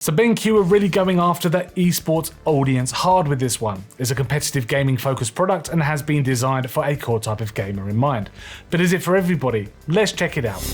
So BenQ are really going after the eSports audience hard with this one. It's a competitive gaming focused product and has been designed for a core type of gamer in mind. But is it for everybody? Let's check it out.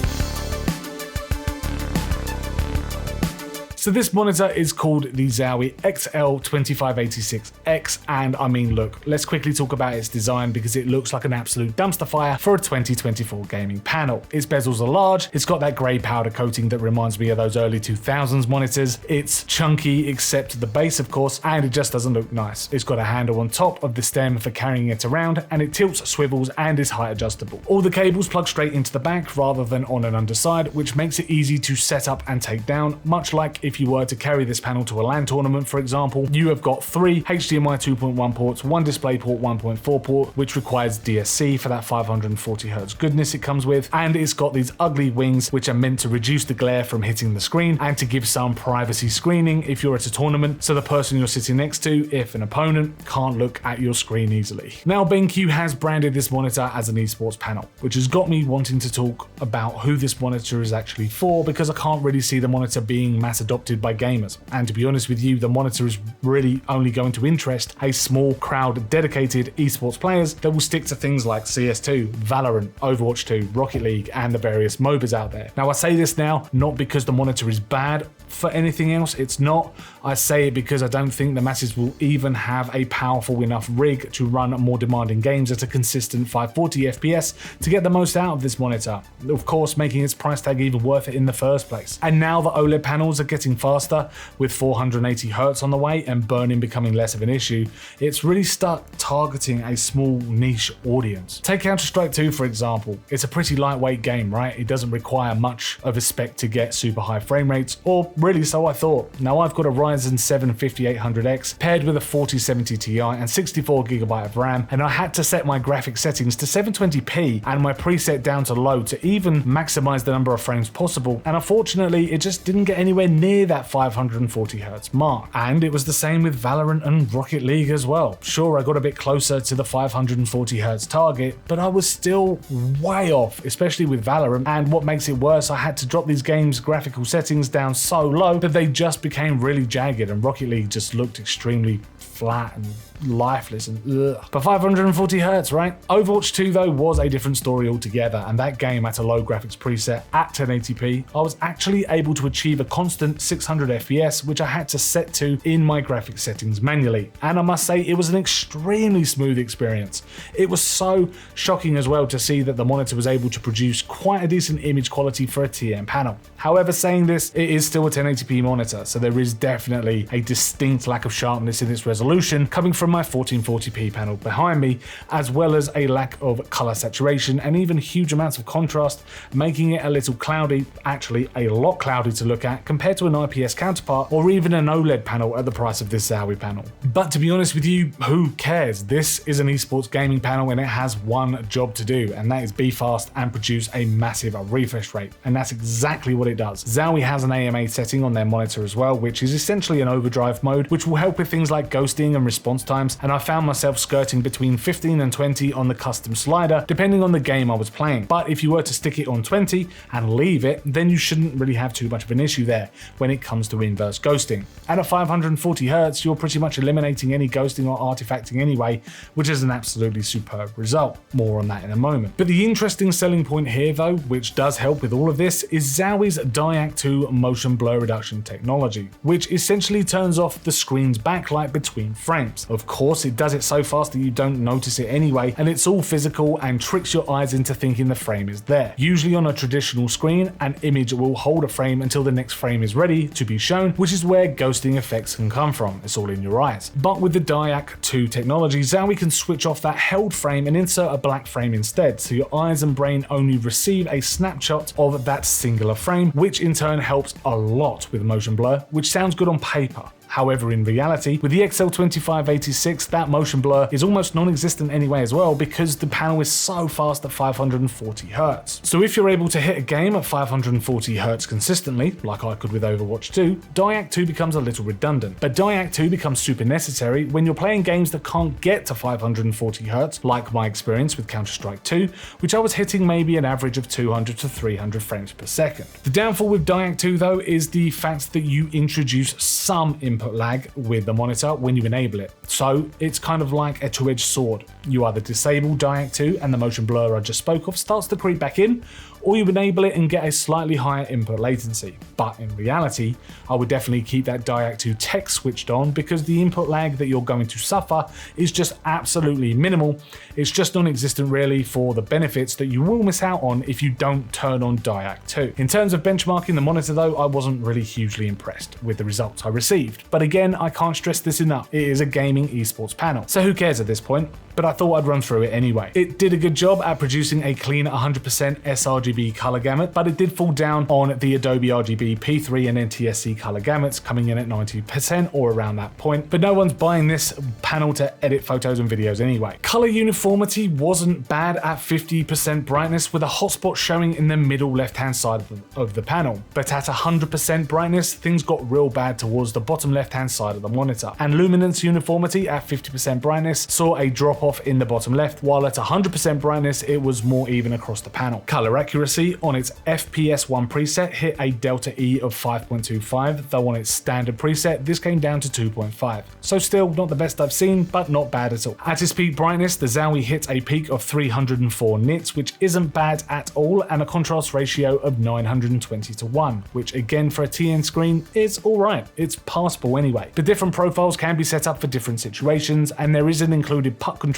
So this monitor is called the Zowie XL2586X, and I mean, look, let's quickly talk about its design because it looks like an absolute dumpster fire for a 2024 gaming panel. Its bezels are large, it's got that grey powder coating that reminds me of those early 2000s monitors, it's chunky except the base of course, and it just doesn't look nice. It's got a handle on top of the stem for carrying it around, and it tilts, swivels, and is height adjustable. All the cables plug straight into the back rather than on an underside, which makes it easy to set up and take down, much like if you were to carry this panel to a LAN tournament, for example. You have got 3 HDMI 2.1 ports, 1 DisplayPort 1.4 port, which requires DSC for that 540Hz goodness it comes with, and it's got these ugly wings which are meant to reduce the glare from hitting the screen and to give some privacy screening if you're at a tournament, so the person you're sitting next to, if an opponent, can't look at your screen easily. Now BenQ has branded this monitor as an esports panel, which has got me wanting to talk about who this monitor is actually for, because I can't really see the monitor being mass adopted by gamers. And to be honest with you, the monitor is really only going to interest a small crowd of dedicated esports players that will stick to things like CS2, Valorant, Overwatch 2, Rocket League, and the various MOBAs out there. Now I say this now, not because the monitor is bad for anything else, it's not. I say it because I don't think the masses will even have a powerful enough rig to run more demanding games at a consistent 540 FPS to get the most out of this monitor, of course making its price tag even worth it in the first place. And now the OLED panels are getting faster, with 480Hz on the way and burning becoming less of an issue, it's really start targeting a small niche audience. Take Counter-Strike 2 for example. It's a pretty lightweight game, right? It doesn't require much of a spec to get super high frame rates, or really so I thought. Now I've got a Ryzen 7 5800X paired with a 4070 Ti and 64GB of RAM, and I had to set my graphic settings to 720p and my preset down to low to even maximize the number of frames possible, and unfortunately it just didn't get anywhere near that 540Hz mark. And it was the same with Valorant and Rocket League as well. Sure, I got a bit closer to the 540Hz target, but I was still way off, especially with Valorant, and what makes it worse, I had to drop these games' graphical settings down so low that they just became really jagged, and Rocket League just looked extremely flat and lifeless and ugh. But 540Hz, right? Overwatch 2 though was a different story altogether, and that game at a low graphics preset at 1080p, I was actually able to achieve a constant 600 FPS, which I had to set to in my graphics settings manually, and I must say it was an extremely smooth experience. It was so shocking as well to see that the monitor was able to produce quite a decent image quality for a TN panel. However, saying this, it is still a 1080p monitor, so there is definitely a distinct lack of sharpness in its resolution coming from my 1440p panel behind me, as well as a lack of color saturation and even huge amounts of contrast, making it a little cloudy, actually a lot cloudy to look at compared to an IPS counterpart or even an OLED panel at the price of this Zowie panel. But to be honest with you, who cares? This is an esports gaming panel and it has one job to do, and that is be fast and produce a massive refresh rate, and that's exactly what it does. Zowie has an AMA setting on their monitor as well, which is essentially an overdrive mode, which will help with things like ghosting and response times, and I found myself skirting between 15 and 20 on the custom slider depending on the game I was playing. But if you were to stick it on 20 and leave it, then you shouldn't really have too much of an issue there when it comes to inverse ghosting. At a 540Hz, you're pretty much eliminating any ghosting or artifacting anyway, which is an absolutely superb result. More on that in a moment. But the interesting selling point here though, which does help with all of this, is Zowie's DyAc 2 motion blur reduction technology, which essentially turns off the screen's backlight between frames. Of course, it does it so fast that you don't notice it anyway, and it's all physical and tricks your eyes into thinking the frame is there. Usually on a traditional screen, an image will hold a frame until the next frame is ready to be shown, which is where ghosting effects can come from. It's all in your eyes. But with the DyAc 2 technology, Zowie can switch off that held frame and insert a black frame instead, so your eyes and brain only receive a snapshot of that singular frame, which in turn helps a lot with motion blur, which sounds good on paper. However, in reality, with the XL2586, that motion blur is almost non-existent anyway as well, because the panel is so fast at 540 Hz. So if you're able to hit a game at 540 Hz consistently, like I could with Overwatch 2, DyAc 2 becomes a little redundant. But DyAc 2 becomes super necessary when you're playing games that can't get to 540 Hz, like my experience with Counter-Strike 2, which I was hitting maybe an average of 200 to 300 frames per second. The downfall with DyAc 2 though is the fact that you introduce some input lag with the monitor when you enable it. So it's kind of like a two-edged sword. You either disable DyAc 2 and the motion blur I just spoke of starts to creep back in, or you enable it and get a slightly higher input latency. But in reality, I would definitely keep that DyAc 2 tech switched on, because the input lag that you're going to suffer is just absolutely minimal. It's just non-existent really for the benefits that you will miss out on if you don't turn on DyAc 2. In terms of benchmarking the monitor though, I wasn't really hugely impressed with the results I received. But again, I can't stress this enough. It is a gaming esports panel, so who cares at this point? But I thought I'd run through it anyway. It did a good job at producing a clean 100% sRGB color gamut, but it did fall down on the Adobe RGB P3 and NTSC color gamuts, coming in at 90% or around that point. But no one's buying this panel to edit photos and videos anyway. Color uniformity wasn't bad at 50% brightness, with a hotspot showing in the middle left-hand side of the panel. But at 100% brightness, things got real bad towards the bottom left-hand side of the monitor. And luminance uniformity at 50% brightness saw a drop off in the bottom left, while at 100% brightness it was more even across the panel. Color accuracy on its FPS1 preset hit a delta E of 5.25, though on its standard preset this came down to 2.5. So still not the best I've seen, but not bad at all. At its peak brightness, the Zowie hit a peak of 304 nits, which isn't bad at all, and a contrast ratio of 920:1, which again for a TN screen is alright. It's passable anyway. The different profiles can be set up for different situations, and there is an included puck controller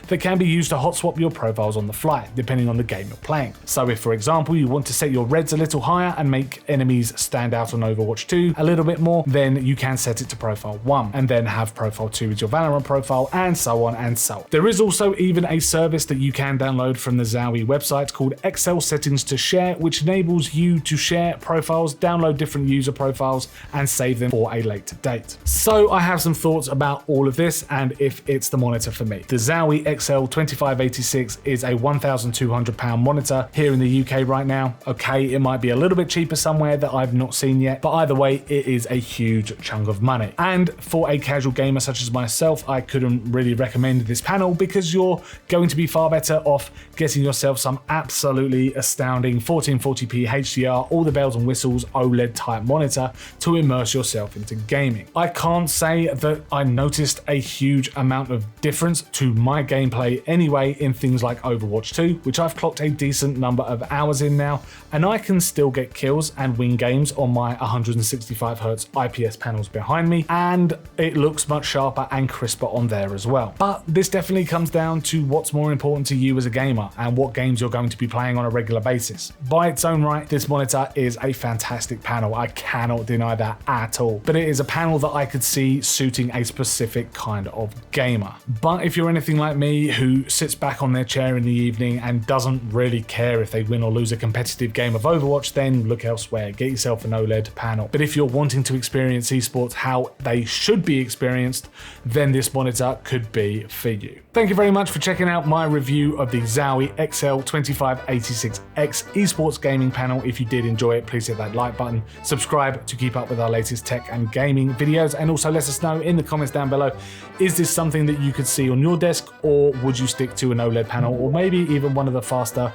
that can be used to hot swap your profiles on the fly, depending on the game you're playing. So if, for example, you want to set your reds a little higher and make enemies stand out on Overwatch 2 a little bit more, then you can set it to profile 1, and then have profile 2 as your Valorant profile, and so on and so on. There is also even a service that you can download from the Zowie website called XL Settings to Share, which enables you to share profiles, download different user profiles, and save them for a later date. So I have some thoughts about all of this, and if it's the monitor for me. The Zowie XL2586 is a £1,200 monitor here in the UK right now. Okay, it might be a little bit cheaper somewhere that I've not seen yet, but either way, it is a huge chunk of money. And for a casual gamer such as myself, I couldn't really recommend this panel, because you're going to be far better off getting yourself some absolutely astounding 1440p HDR, all the bells and whistles OLED type monitor to immerse yourself into gaming. I can't say that I noticed a huge amount of difference to my gameplay anyway in things like Overwatch 2, which I've clocked a decent number of hours in now, and I can still get kills and win games on my 165Hz IPS panels behind me, and it looks much sharper and crisper on there as well. But this definitely comes down to what's more important to you as a gamer and what games you're going to be playing on a regular basis. By its own right, this monitor is a fantastic panel. I cannot deny that at all, but it is a panel that I could see suiting a specific kind of gamer. But if you're anything like me, who sits back on their chair in the evening and doesn't really care if they win or lose a competitive game of Overwatch, then look elsewhere. Get yourself an OLED panel. But if you're wanting to experience esports how they should be experienced, then this monitor could be for you. Thank you very much for checking out my review of the Zowie XL2586X esports gaming panel. If you did enjoy it, please hit that like button, subscribe to keep up with our latest tech and gaming videos, and also let us know in the comments down below, is this something that you could see on your desk, or would you stick to an OLED panel, or maybe even one of the faster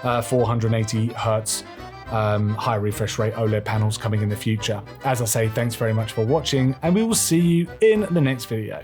480Hz high refresh rate OLED panels coming in the future? As I say, thanks very much for watching, and we will see you in the next video.